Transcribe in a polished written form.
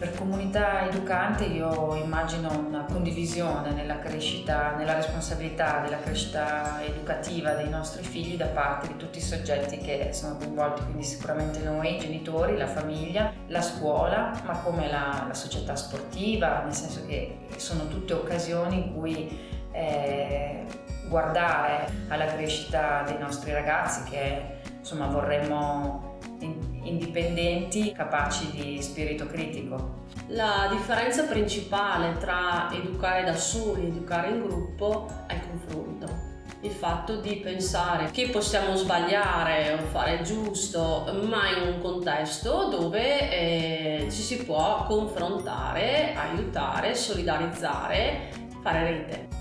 Per comunità educante io immagino una condivisione nella crescita, nella responsabilità della crescita educativa dei nostri figli da parte di tutti i soggetti che sono coinvolti, quindi sicuramente noi genitori, la famiglia, la scuola, ma come la società sportiva, nel senso che sono tutte occasioni in cui guardare alla crescita dei nostri ragazzi che insomma vorremmo indipendenti, capaci di spirito critico. La differenza principale tra educare da soli e educare in gruppo è il confronto. Il fatto di pensare che possiamo sbagliare o fare giusto, ma in un contesto dove ci si può confrontare, aiutare, solidarizzare, fare rete.